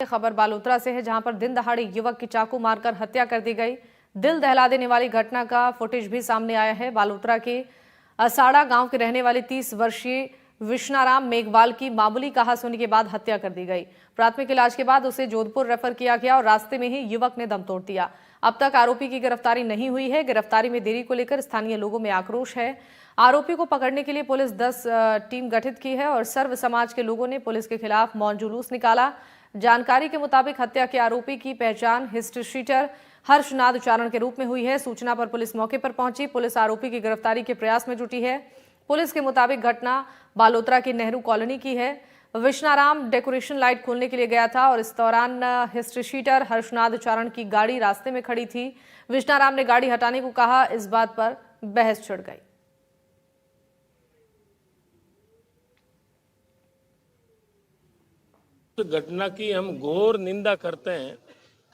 खबर बालोतरा से है, जहां पर दिन दहाड़े युवक की चाकू मारकर हत्या कर दी गई। दिल दहला देने वाली घटना का फुटेज भी सामने आया है। बालोतरा के असाड़ा गांव के रहने वाले 30 वर्षीय विष्णाराम मेघवाल की मामूली कहासुनी के बाद हत्या कर दी गई। प्राथमिक इलाज के बाद उसे जोधपुर रेफर किया गया और रास्ते में ही युवक ने दम तोड़ दिया। अब तक आरोपी की गिरफ्तारी नहीं हुई है। गिरफ्तारी में देरी को लेकर स्थानीय लोगों में आक्रोश है। आरोपी को पकड़ने के लिए पुलिस 10 टीम गठित की है और सर्व समाज के लोगों ने पुलिस के खिलाफ मौन जुलूस निकाला। जानकारी के मुताबिक हत्या के आरोपी की पहचान हिस्ट्री शीटर हर्षनाद चारण के रूप में हुई है। सूचना पर पुलिस मौके पर पहुंची। पुलिस आरोपी की गिरफ्तारी के प्रयास में जुटी है। पुलिस के मुताबिक घटना बालोतरा की नेहरू कॉलोनी की है। विष्णाराम डेकोरेशन लाइट खोलने के लिए गया था और इस दौरान हिस्ट्री शीटर हर्षनाद चारण की गाड़ी रास्ते में खड़ी थी। विष्णाराम ने गाड़ी हटाने को कहा। इस बात पर बहस छिड़ गई। घटना की हम घोर निंदा करते हैं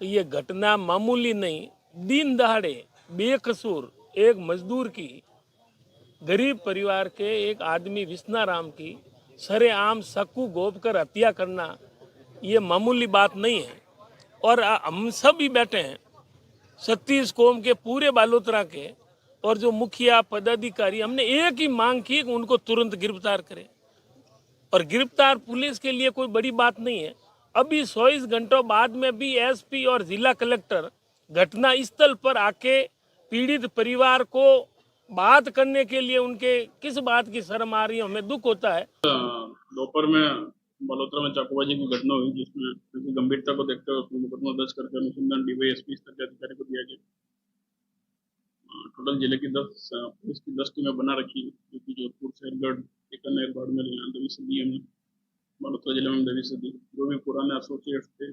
कि ये घटना मामूली नहीं, दिन दहाड़े बेकसूर एक मजदूर की, गरीब परिवार के एक आदमी विष्णाराम की सरेआम चाकू घोंपकर हत्या करना ये मामूली बात नहीं है। और हम सब भी बैठे हैं 36 कौम के पूरे बालोतरा के, और जो मुखिया पदाधिकारी, हमने एक ही मांग की कि उनको तुरंत गिरफ्तार करें। और गिरफ्तार पुलिस के लिए कोई बड़ी बात नहीं है। अभी 24 घंटों बाद में भी एसपी और जिला कलेक्टर घटना स्थल पर आके पीड़ित परिवार को बात करने के लिए उनके किस बात की शर्म आ रही है, हमें दुख होता है। दोपहर में बालोतरा में चाकूबाजी की घटना हुई, जिसमें गंभीरता को देखते हुए मुकदमा दर्ज करके अनुसंधान डीवाईएसपी स्तर के अधिकारी को दिया गया। टोटल जिले की 10 टीमें बना रखी, क्योंकि जोधपुर, शेरगढ़, बीकानेर, बाड़मेर, यहाँ दवी सदी हमने बालोतरा जिले में दवी सदी जो भी पुराने एसोसिएट्स थे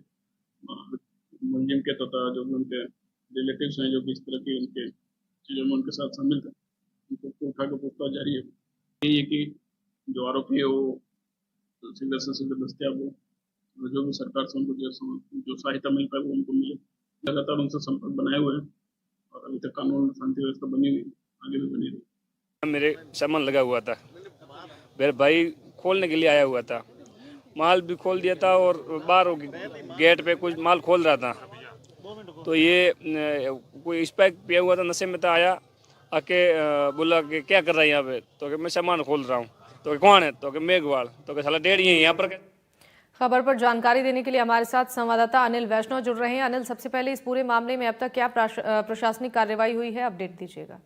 मुंजिम के तथा जो भी उनके रिलेटिव्स हैं, जो भी इस तरह की उनके चीज़ों में उनके साथ शामिल थे, उनको उठा के पूछताछ जारी है। यही है कि जो आरोपी है वो शीघ्र से शीघ्र दस्तियाब हो, जो भी सरकार से उनको जो सहायता मिल पाए वो उनको मिले। लगातार उनसे संपर्क बनाए हुए हैं और अभी तक कानून शांति व्यवस्था बनी हुई, आगे भी बनी रही। मेरे सामान लगा हुआ था, मेरे भाई खोलने के लिए आया हुआ था, माल भी खोल दिया था और बाहर गेट पे कुछ माल खोल रहा था। तो ये कोई स्पाइक पिया हुआ था, नशे में था, आया आके बोला कि क्या कर रहा है यहाँ पे, तो कि मैं सामान खोल रहा हूँ। तो कि कौन है, तो कि मेघवाल, तो कि साला डेढ़ ही यहाँ पर। खबर पर जानकारी देने के लिए हमारे साथ संवाददाता अनिल वैष्णव जुड़ रहे हैं। अनिल, सबसे पहले इस पूरे मामले में अब तक क्या प्रशासनिक कार्रवाई हुई है, अपडेट दीजिएगा।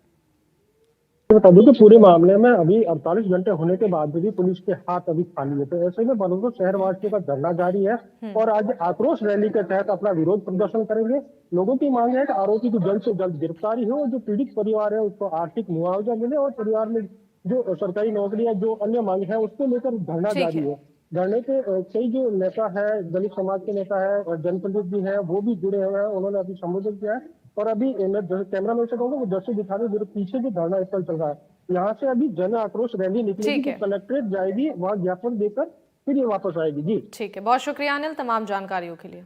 बता दूं कि पूरे मामले में अभी 48 घंटे होने के बाद भी पुलिस के हाथ अभी खाली है। तो ऐसे में बालोतरा शहरवासियों का धरना जारी है और आज आक्रोश रैली के तहत अपना विरोध प्रदर्शन करेंगे। लोगों की मांग है कि आरोपी की जल्द से जल्द गिरफ्तारी हो और जो पीड़ित परिवार है उसको आर्थिक मुआवजा मिले और परिवार में जो सरकारी नौकरी है, जो अन्य मांग है, उसको लेकर धरना जारी है। धरने के कई जो नेता है, दलित समाज के नेता है और जनप्रतिनिधि है, वो भी जुड़े हुए हैं। उन्होंने अभी संबोधन किया है और अभी मैं कैमरा मैन से कहूँगा वो दर्शक दिखा रहे, मेरे पीछे भी धरना स्थल चल रहा है। यहाँ से अभी जन आक्रोश रैली निकलेगी, कलेक्ट्रेट जाएगी, वहाँ ज्ञापन देकर फिर ये वापस आएगी। जी ठीक है, बहुत शुक्रिया अनिल तमाम जानकारियों के लिए।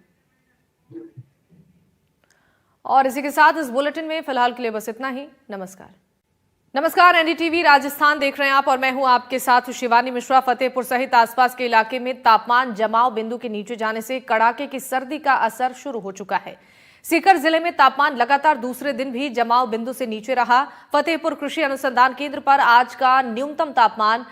और इसी के साथ इस बुलेटिन में फिलहाल के लिए बस इतना ही। नमस्कार, एनडीटीवी राजस्थान देख रहे हैं आप और मैं हूं आपके साथ शिवानी मिश्रा। फतेहपुर सहित आसपास के इलाके में तापमान जमाव बिंदु के नीचे जाने से कड़ाके की सर्दी का असर शुरू हो चुका है। सीकर जिले में तापमान लगातार दूसरे दिन भी जमाव बिंदु से नीचे रहा। फतेहपुर कृषि अनुसंधान केंद्र पर आज का न्यूनतम तापमान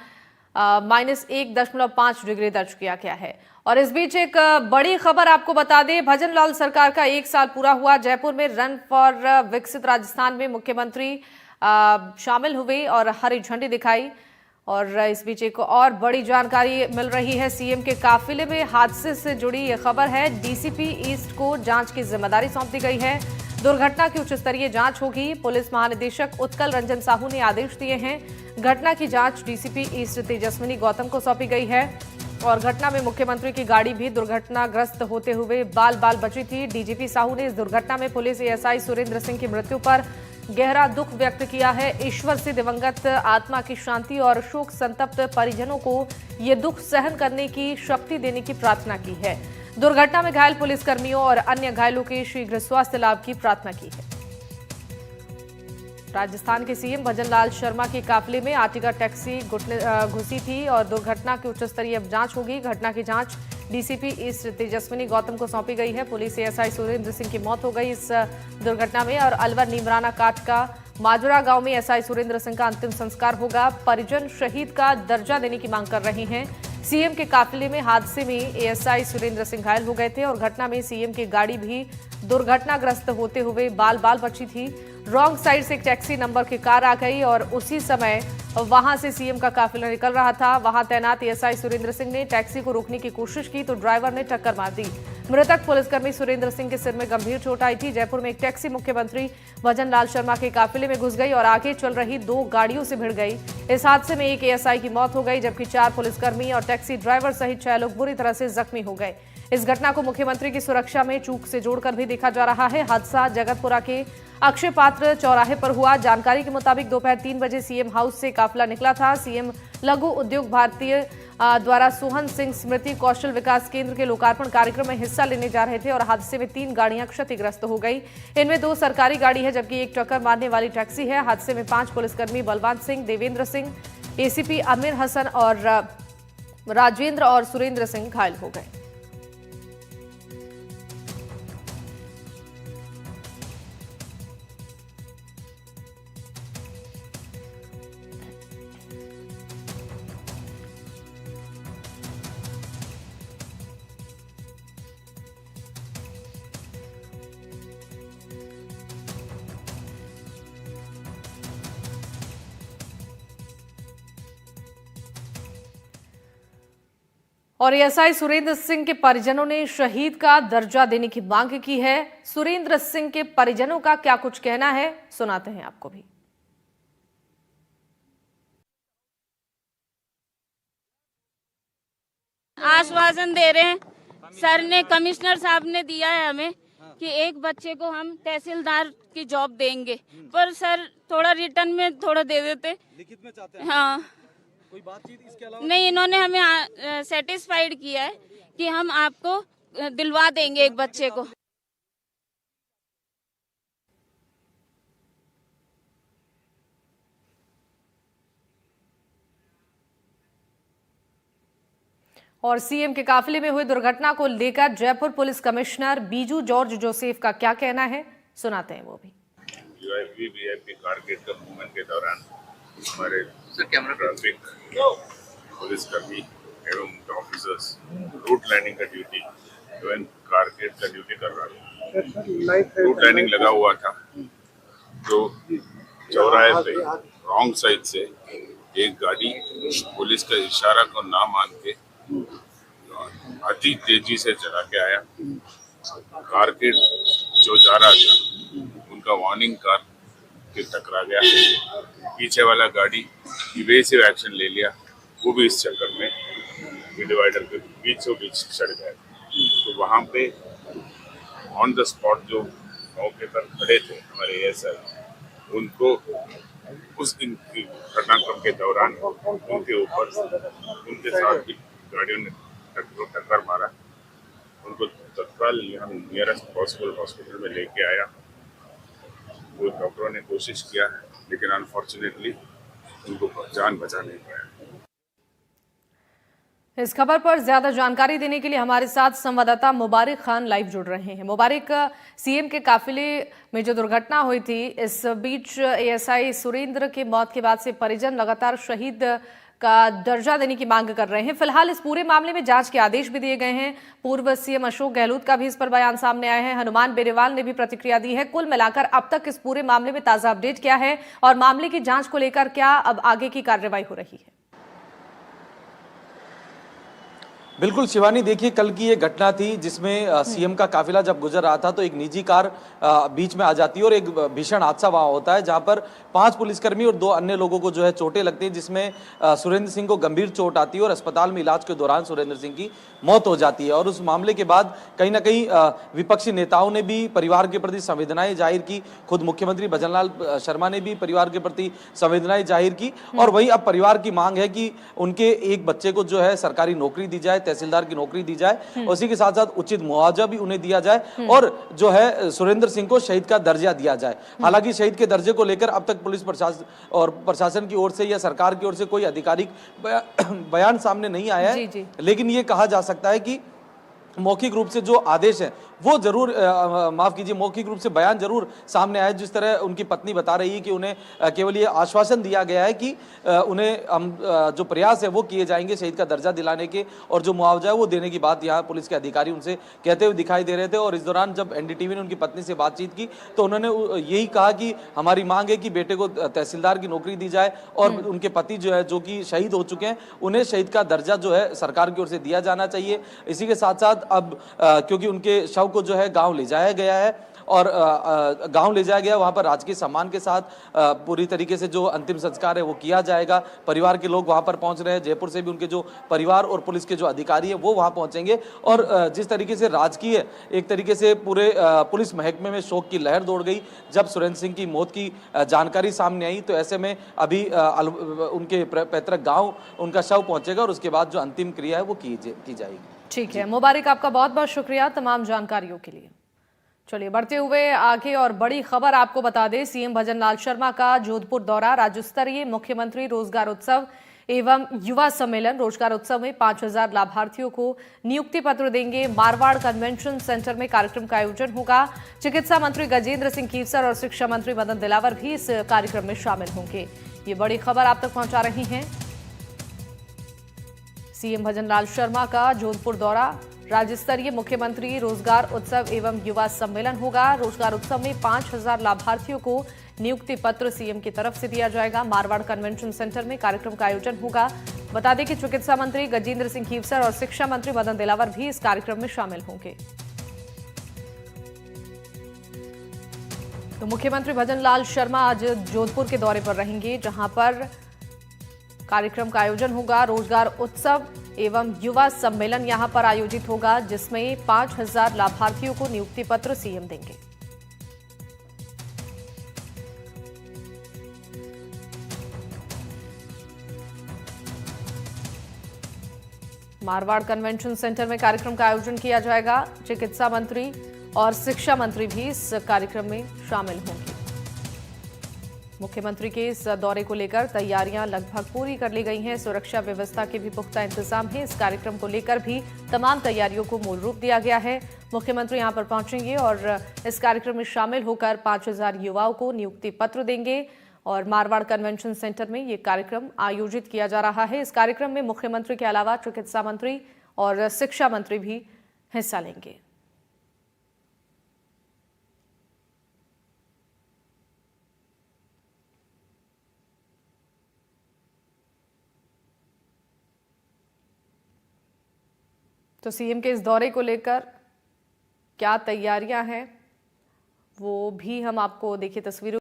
-1.5 डिग्री दर्ज किया गया है। और इस बीच एक बड़ी खबर आपको बता दें, भजन लाल सरकार का 1 साल पूरा हुआ। जयपुर में रन फॉर विकसित राजस्थान में मुख्यमंत्री शामिल हुए और हरी झंडी दिखाई। और इस बीच एक और बड़ी जानकारी मिल रही है, सीएम के काफिले में हादसे से जुड़ी यह खबर है। डीसीपी ईस्ट को जांच की जिम्मेदारी सौंप दी गई है। दुर्घटना की उच्च स्तरीय जांच होगी। पुलिस महानिदेशक उत्कल रंजन साहू ने आदेश दिए हैं। घटना की जांच डीसीपी ईस्ट तेजस्विनी गौतम को सौंपी गई है। और घटना में मुख्यमंत्री की गाड़ी भी दुर्घटनाग्रस्त होते हुए बाल बाल बची थी। डीजीपी साहू ने इस दुर्घटना में पुलिस एएसआई सुरेंद्र सिंह की मृत्यु पर गहरा दुख व्यक्त किया है। ईश्वर से दिवंगत आत्मा की शांति और शोक संतप्त परिजनों को ये दुख सहन करने की शक्ति देने की प्रार्थना की है। दुर्घटना में घायल पुलिसकर्मियों और अन्य घायलों के शीघ्र स्वास्थ्य लाभ की प्रार्थना की है। राजस्थान के सीएम भजन लाल शर्मा के काफिले में आर्टिगा टैक्सी घुसी थी और दुर्घटना की उच्च स्तरीय जांच होगी। घटना की जांच डीसीपी ईस्ट तेजस्विनी गौतम को सौंपी गई है। पुलिस एएसआई सुरेंद्र सिंह की मौत हो गई इस दुर्घटना में और अलवर नीमराना काट का माजरा गांव में एएसआई सुरेंद्र सिंह का अंतिम संस्कार होगा। परिजन शहीद का दर्जा देने की मांग कर रहे हैं। सीएम के काफिले में हादसे में एएसआई सुरेंद्र सिंह घायल हो गए थे और घटना में सीएम की गाड़ी भी दुर्घटनाग्रस्त होते हुए बाल बाल बची थी। रॉन्ग साइड से एक टैक्सी नंबर की कार आ गई और उसी समय वहां से सीएम का काफिला निकल रहा था। वहां तैनात एएसआई सुरेंद्र सिंह ने टैक्सी को रोकने की कोशिश की तो ड्राइवर ने टक्कर मार दी। मृतक पुलिसकर्मी सुरेंद्र सिंह के सिर में गंभीर चोट आई थी। जयपुर में एक टैक्सी मुख्यमंत्री भजन लाल शर्मा के काफिले में घुस गई और आगे चल रही 2 गाड़ियों से भिड़ गई। इस हादसे में एक एएसआई की मौत हो गई जबकि 4 पुलिसकर्मी और टैक्सी ड्राइवर सहित 6 लोग बुरी तरह से जख्मी हो गए। इस घटना को मुख्यमंत्री की सुरक्षा में चूक से जोड़कर भी देखा जा रहा है। हादसा जगतपुरा के अक्षय पात्र चौराहे पर हुआ। जानकारी के मुताबिक दोपहर 3 बजे सीएम हाउस से काफिला निकला था। सीएम लघु उद्योग भारतीय द्वारा सोहन सिंह स्मृति कौशल विकास केंद्र के लोकार्पण कार्यक्रम में हिस्सा लेने जा रहे थे और हादसे में 3 गाड़ियां क्षतिग्रस्त हो गई। इनमें 2 सरकारी गाड़ी है जबकि एक टक्कर मारने वाली टैक्सी है। हादसे में 5 पुलिसकर्मी बलवंत सिंह, देवेंद्र सिंह, एसीपी आमिर हसन और राजेंद्र और सुरेंद्र सिंह घायल हो गए। और एएसआई सुरेंद्र सिंह के परिजनों ने शहीद का दर्जा देने की मांग की है। सुरेंद्र सिंह के परिजनों का क्या कुछ कहना है, सुनाते हैं आपको भी। आश्वासन दे रहे हैं सर ने, कमिश्नर साहब ने दिया है हमें कि एक बच्चे को हम तहसीलदार की जॉब देंगे, पर सर थोड़ा रिटर्न में थोड़ा दे देते। लिखित में चाहते हैं? हाँ, कोई बातचीत इसके अलावा नहीं, इन्होंने हमें सेटिस्फाइड किया है कि हम आपको दिलवा देंगे एक बच्चे को। और सीएम के काफिले में हुई दुर्घटना को लेकर Jaipur police commissioner Biju George Joseph का क्या कहना है, सुनाते हैं वो भी। वीआईपी कारगेट का मूवमेंट के दौरान हमारे ट्रैफिक पुलिसकर्मी एवं ऑफिसर्स रूट लाइनिंग का ड्यूटी एवं कारगेट का ड्यूटी कर रहा था। रूट लाइनिंग लगा हुआ था तो चौराहे पे रॉन्ग साइड से एक गाड़ी पुलिस का इशारा को ना मान के अति तेजी से चला के आया। कारगेट जो जा रहा था उनका वार्निंग कार के टकरा गया। पीछे वाला गाड़ी इवेसिव एक्शन ले लिया, वो भी इस चक्कर में डिवाइडर के बीचों बीच चढ़ गया। तो वहाँ पे ऑन द स्पॉट जो मौके पर खड़े थे हमारे एएसआई, उनको उस घटनाक्रम के दौरान उनके ऊपर उनके साथ भी गाड़ियों ने टक्कर मारा। उनको तत्काल यहाँ नियरेस्ट पॉसिबल हॉस्पिटल में लेके आया। वो डॉक्टरों ने कोशिश किया लेकिन अनफॉर्चुनेटली उनको जान बचा नहीं पाया। इस खबर पर ज्यादा जानकारी देने के लिए हमारे साथ संवाददाता मुबारक खान लाइव जुड़ रहे हैं। मुबारक, सीएम के काफिले में जो दुर्घटना हुई थी, इस बीच एएसआई सुरेंद्र की मौत के बाद से परिजन लगातार शहीद का दर्जा देने की मांग कर रहे हैं। फिलहाल इस पूरे मामले में जांच के आदेश भी दिए गए हैं। पूर्व सीएम अशोक गहलोत का भी इस पर बयान सामने आया है। हनुमान बेनीवाल ने भी प्रतिक्रिया दी है। कुल मिलाकर अब तक इस पूरे मामले में ताजा अपडेट क्या है और मामले की जांच को लेकर क्या अब आगे की कार्रवाई हो रही है? बिल्कुल शिवानी, देखिए कल की ये घटना थी जिसमें सीएम का काफिला जब गुजर रहा था तो एक निजी कार बीच में आ जाती है और एक भीषण हादसा वहां होता है जहां पर 5 पुलिसकर्मी और 2 अन्य लोगों को जो है चोटें लगती हैं, जिसमें सुरेंद्र सिंह को गंभीर चोट आती है और अस्पताल में इलाज के दौरान सुरेंद्र सिंह की मौत हो जाती है। और उस मामले के बाद कहीं ना कहीं विपक्षी नेताओं ने भी परिवार के प्रति संवेदनाएं जाहिर की। खुद मुख्यमंत्री भजन लाल शर्मा ने भी परिवार के प्रति संवेदनाएं जाहिर की और वही अब परिवार की मांग है कि उनके एक बच्चे को जो है सरकारी नौकरी दी जाए, तहसीलदार की नौकरी दी जाए, उसी के साथ साथ उचित मुआवजा भी उन्हें दिया जाए और जो है सुरेंद्र सिंह को शहीद का दर्जा दिया जाए। हालांकि शहीद के दर्जे को लेकर अब तक पुलिस प्रशासन और प्रशासन की ओर से या सरकार की ओर से कोई आधिकारिक बयान सामने नहीं आया है, लेकिन ये कहा जा सकता है कि मौखिक रूप से जो आदेश है वो जरूर माफ कीजिए, मौखिक रूप से बयान जरूर सामने आया। जिस तरह उनकी पत्नी बता रही है कि उन्हें केवल ये आश्वासन दिया गया है कि उन्हें हम जो प्रयास है वो किए जाएंगे शहीद का दर्जा दिलाने के, और जो मुआवजा है वो देने की बात यहाँ पुलिस के अधिकारी उनसे कहते हुए दिखाई दे रहे थे। और इस दौरान जब एनडीटीवी ने उनकी पत्नी से बातचीत की तो उन्होंने यही कहा कि हमारी मांग है कि बेटे को तहसीलदार की नौकरी दी जाए और उनके पति जो है, जो कि शहीद हो चुके हैं, उन्हें शहीद का दर्जा जो है सरकार की ओर से दिया जाना चाहिए। इसी के साथ साथ अब क्योंकि उनके शव को जो है गांव ले जाया गया है और गांव ले जाया गया, वहां पर राजकीय सम्मान के साथ पूरी तरीके से जो अंतिम संस्कार है वो किया जाएगा। परिवार के लोग वहां पर पहुंच रहे हैं, जयपुर से भी उनके जो परिवार और पुलिस के जो अधिकारी है वो वहां पहुंचेंगे। और जिस तरीके से राजकीय एक तरीके से पूरे पुलिस महकमे में शोक की लहर दौड़ गई जब सुरेंद्र सिंह की मौत की जानकारी सामने आई, तो ऐसे में अभी उनके पैतृक गाँव उनका शव पहुंचेगा और उसके बाद जो अंतिम क्रिया है वो की जाएगी। ठीक है मुबारक, आपका बहुत बहुत शुक्रिया तमाम जानकारियों के लिए। चलिए बढ़ते हुए आगे और बड़ी खबर आपको बता दें, सीएम भजनलाल शर्मा का जोधपुर दौरा, राज्य स्तरीय मुख्यमंत्री रोजगार उत्सव एवं युवा सम्मेलन। रोजगार उत्सव में 5000 लाभार्थियों को नियुक्ति पत्र देंगे। मारवाड़ कन्वेंशन सेंटर में कार्यक्रम का आयोजन होगा। चिकित्सा मंत्री गजेंद्र सिंह कीवसर और शिक्षा मंत्री मदन दिलावर भी इस कार्यक्रम में शामिल होंगे। ये बड़ी खबर आप तक पहुंचा रही हैं। सीएम भजनलाल शर्मा का जोधपुर दौरा, राज्य स्तरीय मुख्यमंत्री रोजगार उत्सव एवं युवा सम्मेलन होगा। रोजगार उत्सव में 5000 लाभार्थियों को नियुक्ति पत्र सीएम की तरफ से दिया जाएगा। मारवाड़ कन्वेंशन सेंटर में कार्यक्रम का आयोजन होगा। बता दें कि चिकित्सा मंत्री गजेंद्र सिंह कीवसर और शिक्षा मंत्री मदन दिलावर भी इस कार्यक्रम में शामिल होंगे। तो मुख्यमंत्री भजनलाल शर्मा आज जोधपुर के दौरे पर रहेंगे, जहां पर कार्यक्रम का आयोजन होगा। रोजगार उत्सव एवं युवा सम्मेलन यहां पर आयोजित होगा, जिसमें 5000 लाभार्थियों को नियुक्ति पत्र सीएम देंगे। मारवाड़ कन्वेंशन सेंटर में कार्यक्रम का आयोजन किया जाएगा। चिकित्सा मंत्री और शिक्षा मंत्री भी इस कार्यक्रम में शामिल होंगे। मुख्यमंत्री के इस दौरे को लेकर तैयारियां लगभग पूरी कर ली गई हैं। सुरक्षा व्यवस्था के भी पुख्ता इंतजाम है। इस कार्यक्रम को लेकर भी तमाम तैयारियों को मूल रूप दिया गया है। मुख्यमंत्री यहां पर पहुंचेंगे और इस कार्यक्रम में शामिल होकर 5000 युवाओं को नियुक्ति पत्र देंगे और मारवाड़ कन्वेंशन सेंटर में ये कार्यक्रम आयोजित किया जा रहा है। इस कार्यक्रम में मुख्यमंत्री के अलावा चिकित्सा मंत्री और शिक्षा मंत्री भी हिस्सा लेंगे। तो सीएम के इस दौरे को लेकर क्या तैयारियां हैं वो भी हम आपको देखिए तस्वीरों